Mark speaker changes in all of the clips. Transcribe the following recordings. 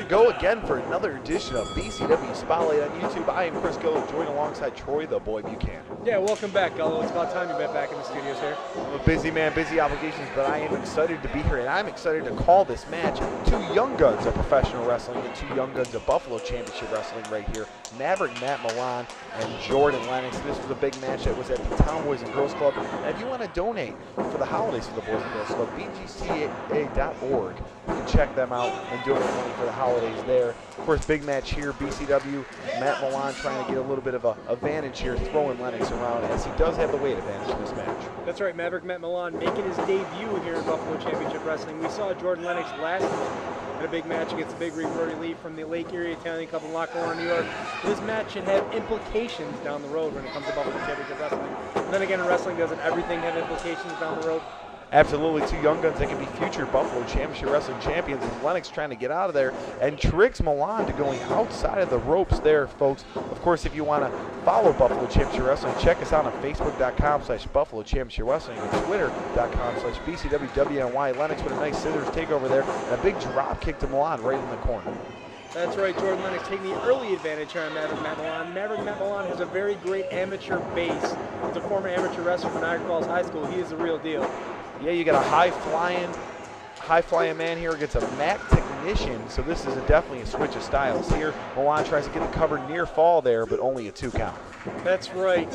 Speaker 1: go again for another edition of BCW Spotlight on YouTube. I am Chris Gullo, joined alongside Troy the Boy Buchanan.
Speaker 2: Yeah, welcome back, Gullo. It's about time you've been back in the studios here.
Speaker 1: I'm a busy man, busy obligations, but I am excited to be here, and I'm excited to call this match two young guns of professional wrestling and two young guns of Buffalo Championship Wrestling right here. Maverick Matt Milan and Jordan Lennox. This was a big match that was at the Town Boys and Girls Club. And if you want to donate for the holidays for the Boys and Girls Club, bgca.org. You can check them out and donate money for the holidays there. Of course, big match here, BCW. Matt Milan trying to get a little bit of a advantage here, throwing Lennox around, as he does have the weight advantage in this match.
Speaker 2: That's right, Maverick Matt Milan making his debut here in Buffalo Championship Wrestling. We saw Jordan Lennox last week in a big match against the Big Rig Brody Lee from the Lake Erie Italian Cup in Lackawanna, New York. This match should have implications down the road when it comes to Buffalo Championship Wrestling. And then again, in wrestling, doesn't everything have implications down the road?
Speaker 1: Absolutely, two young guns that can be future Buffalo Championship Wrestling champions. And Lennox trying to get out of there and tricks Milan to going outside of the ropes there, folks. Of course, if you want to follow Buffalo Championship Wrestling, check us out on Facebook.com/Buffalo Championship Wrestling and Twitter.com/BCWWNY. Lennox with a nice scissors takeover there and a big drop kick to Milan right in the corner.
Speaker 2: That's right, Jordan Lennox taking the early advantage here on Maverick Matt Milan. Maverick Matt Milan has a very great amateur base. He's a former amateur wrestler from Niagara Falls High School. He is the real deal.
Speaker 1: Yeah, you got a high-flying man here against a mat technician, so this is definitely a switch of styles here. Milan tries to get the cover near fall there, but only a 2 count.
Speaker 2: That's right.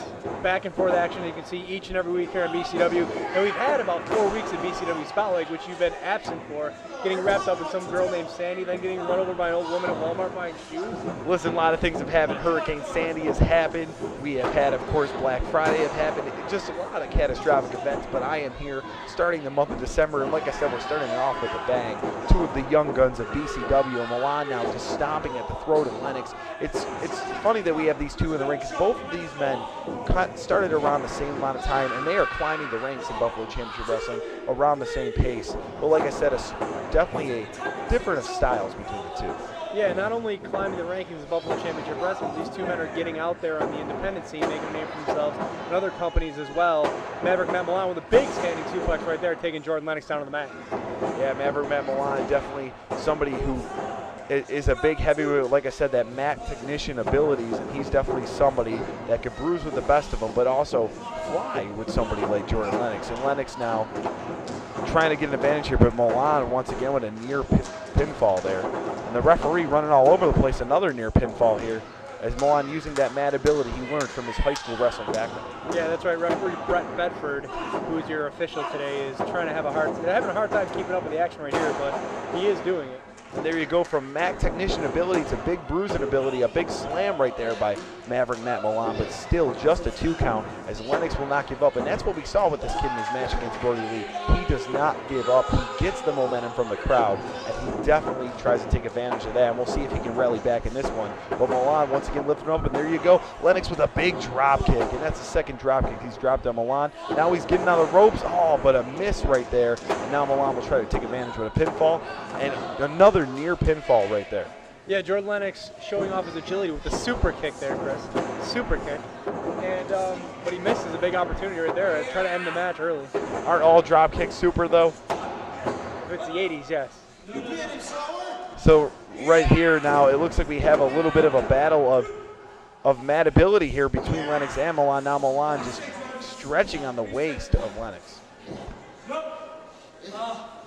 Speaker 2: Back and forth action you can see each and every week here on BCW. And we've had about 4 weeks of BCW Spotlight, which you've been absent for, getting wrapped up with some girl named Sandy, then getting run over by an old woman at Walmart buying shoes.
Speaker 1: Listen, a lot of things have happened. Hurricane Sandy has happened. We have had, of course, Black Friday have happened. Just a lot of catastrophic events, but I am here starting the month of December, and like I said, we're starting it off with a bang. Two of the young guns of BCW, and Milan now just stomping at the throat of Lennox. It's funny that we have these two in the ring, because both of these men started around the same amount of time, and they are climbing the ranks in Buffalo Championship Wrestling around the same pace. But like I said, it's definitely a different of styles between the two.
Speaker 2: Yeah, not only climbing the rankings of Buffalo Championship Wrestling, these two men are getting out there on the independent scene, making a name for themselves and other companies as well. Maverick Matt Milan with a big standing suplex right there, taking Jordan Lennox down to the mat.
Speaker 1: Yeah, Maverick Matt Milan, definitely somebody who is a big heavyweight, like I said, that mat technician abilities, and he's definitely somebody that could bruise with the best of them, but also fly with somebody like Jordan Lennox. And Lennox now trying to get an advantage here, but Milan once again with a near pinfall there. And the referee running all over the place, another near pinfall here, as Milan using that mat ability he learned from his high school wrestling background.
Speaker 2: Yeah, that's right. Referee Brett Bedford, who is your official today, is trying to having a hard time keeping up with the action right here, but he is doing it.
Speaker 1: And there you go, from mat technician ability to big bruising ability, a big slam right there by Maverick Matt Milan, but still just a 2 count, as Lennox will not give up. And that's what we saw with this kid in his match against Brody Lee. He does not give up. He gets the momentum from the crowd, and he definitely tries to take advantage of that. And we'll see if he can rally back in this one. But Milan once again lifting up, and there you go. Lennox with a big drop kick, and that's the second drop kick he's dropped on Milan. Now he's getting out of the ropes. Oh, but a miss right there. And now Milan will try to take advantage with a pinfall, and another near pinfall right there.
Speaker 2: Yeah, Jordan Lennox showing off his agility with the super kick there, Chris. Super kick. And but he misses a big opportunity right there. Try to end the match early.
Speaker 1: Aren't all drop kicks super though?
Speaker 2: If it's the 80s, yes.
Speaker 1: So right here now, it looks like we have a little bit of a battle of mat ability here between Lennox and Milan. Now Milan just stretching on the waist of Lennox.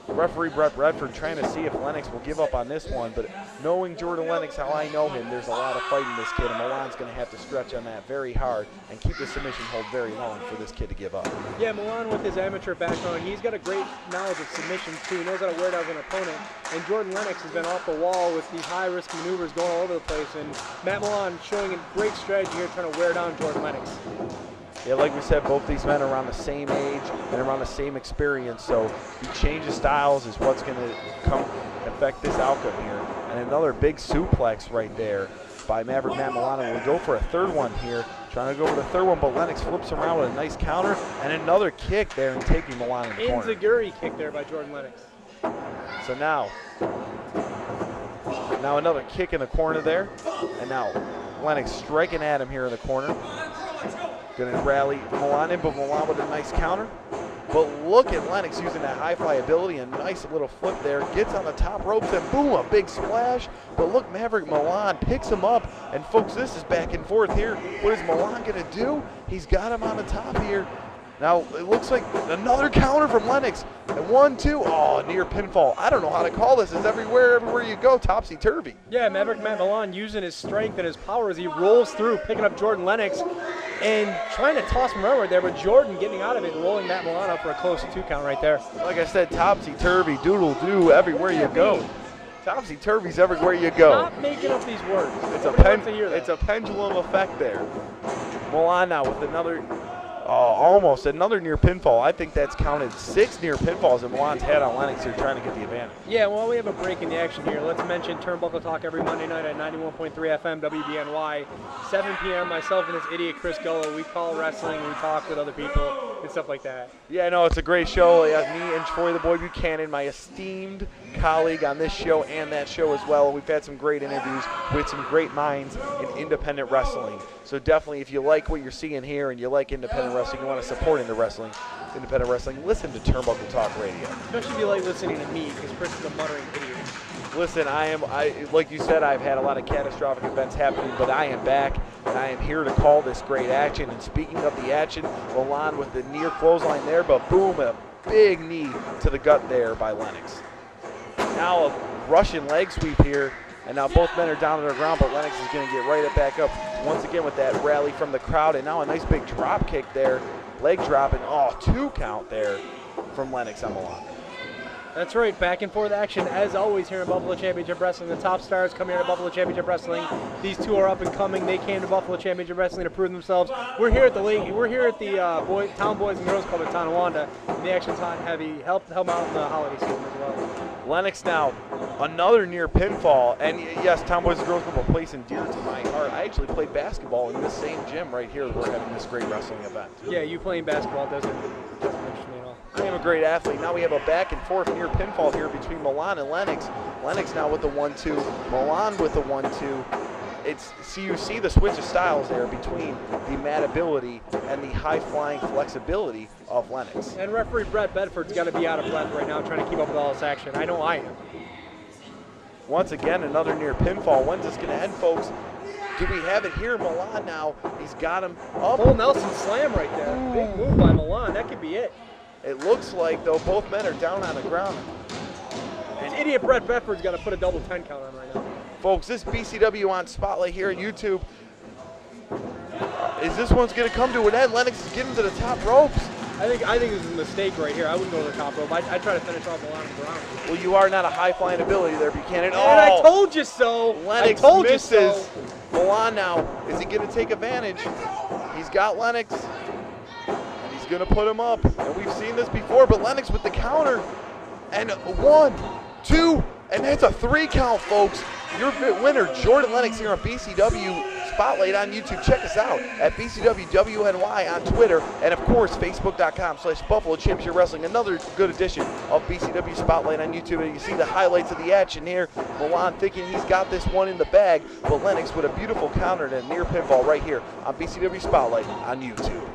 Speaker 1: Referee Brett Redford trying to see if Lennox will give up on this one, but knowing Jordan Lennox how I know him, there's a lot of fight in this kid, and Milan's going to have to stretch on that very hard and keep the submission hold very long for this kid to give up.
Speaker 2: Yeah, Milan with his amateur background, he's got a great knowledge of submissions too. He knows how to wear down an opponent, and Jordan Lennox has been off the wall with these high-risk maneuvers going all over the place, and Matt Milan showing a great strategy here trying to wear down Jordan Lennox.
Speaker 1: Yeah, like we said, both these men are around the same age and around the same experience, so the change of styles is what's going to affect this outcome here. And another big suplex right there by Maverick Matt Milan. We'll go for a third one here, trying to go for the third one, but Lennox flips around with a nice counter and another kick there and taking Milan in the corner.
Speaker 2: Enziguri kick there by Jordan Lennox.
Speaker 1: So now another kick in the corner there, and now Lennox striking at him here in the corner. Going to rally Milan in, but Milan with a nice counter. But look at Lennox using that high fly ability, a nice little flip there, gets on the top ropes, and boom, a big splash. But look, Maverick Milan picks him up, and folks, this is back and forth here. What is Milan gonna do? He's got him on the top here. Now, it looks like another counter from Lennox. And 1, 2, oh, near pinfall. I don't know how to call this. It's everywhere you go, topsy-turvy.
Speaker 2: Yeah, Maverick Milan using his strength and his power as he rolls through, picking up Jordan Lennox and trying to toss him around right there, but Jordan getting out of it and rolling Matt Milan up for a close 2 count right there.
Speaker 1: Like I said, topsy-turvy, doodle-doo, everywhere you go. Topsy-turvy's everywhere you go.
Speaker 2: Stop making up these words.
Speaker 1: It's a pendulum effect there. Milan now with another... almost another near pinfall. I think that's counted 6 near pinfalls that Milan's had on Lennox here trying to get the advantage.
Speaker 2: Yeah, well, we have a break in the action here. Let's mention Turnbuckle Talk every Monday night at 91.3 FM WBNY. 7 p.m. Myself and this idiot Chris Gullo, we call wrestling, we talk with other people and stuff like that.
Speaker 1: Yeah, no, it's a great show. Me and Troy the Boy Buchanan, my esteemed colleague on this show and that show as well. We've had some great interviews with some great minds in independent wrestling. So definitely, if you like what you're seeing here and you like independent wrestling, you want to support independent wrestling, listen to Turnbuckle Talk Radio.
Speaker 2: Especially if you like listening to me, because Chris is a muttering idiot.
Speaker 1: Listen, like you said, I've had a lot of catastrophic events happening, but I am back, and I am here to call this great action. And speaking of the action, Milan with the near clothesline there, but boom, a big knee to the gut there by Lennox. Now a Russian leg sweep here, and now both men are down on the ground, but Lennox is going to get right back up once again with that rally from the crowd, and now a nice big drop kick there, leg drop, and 2 count there from Lennox on Milan.
Speaker 2: That's right, back and forth action as always here in Buffalo Championship Wrestling. The top stars come here to Buffalo Championship Wrestling. These two are up and coming. They came to Buffalo Championship Wrestling to prove themselves. We're here at the Town Boys and Girls Club at Tonawanda. And the Action's Hot and Heavy helped out in the holiday season as well.
Speaker 1: Lennox now, another near pinfall, and yes, Town Boys and Girls Club, a place endeared to my heart. I actually played basketball in this same gym right here. We're having this great wrestling event.
Speaker 2: Yeah, you playing basketball doesn't interest me at all.
Speaker 1: I am a great athlete. Now we have a back and forth near pinfall here between Milan and Lennox. Lennox now with the 1-2, Milan with the 1-2. You see the switch of styles there between the mat ability and the high-flying flexibility of Lennox.
Speaker 2: And referee Brett Bedford's got to be out of breath right now trying to keep up with all this action. I know I am.
Speaker 1: Once again, another near pinfall. When's this going to end, folks? Do we have it here? Milan now, he's got him up.
Speaker 2: Full Nelson slam right there. Ooh. Big move by Milan. That could be it.
Speaker 1: It looks like, though, both men are down on the ground.
Speaker 2: And idiot Brett Bedford's got to put a double 10 count on right now.
Speaker 1: Folks, this BCW on Spotlight here on YouTube. Is this one's going to come to an end? Lennox is getting to the top ropes.
Speaker 2: I think this is a mistake right here. I wouldn't go to the top rope. I'd try to finish off Milan on the ground.
Speaker 1: Well, you are not a high-flying ability there, Buchanan.
Speaker 2: And I told you so.
Speaker 1: Lennox misses. Milan now, is he going to take advantage? He's got Lennox, and he's going to put him up. And we've seen this before, but Lennox with the counter. And 1, 2, and that's a 3 count, folks. Your winner, Jordan Lennox, here on BCW Spotlight on YouTube. Check us out at BCWWNY on Twitter, and of course, Facebook.com/Buffalo Championship Wrestling. Another good edition of BCW Spotlight on YouTube. And you see the highlights of the action here. Milan thinking he's got this one in the bag, but Lennox with a beautiful counter and a near pinfall right here on BCW Spotlight on YouTube.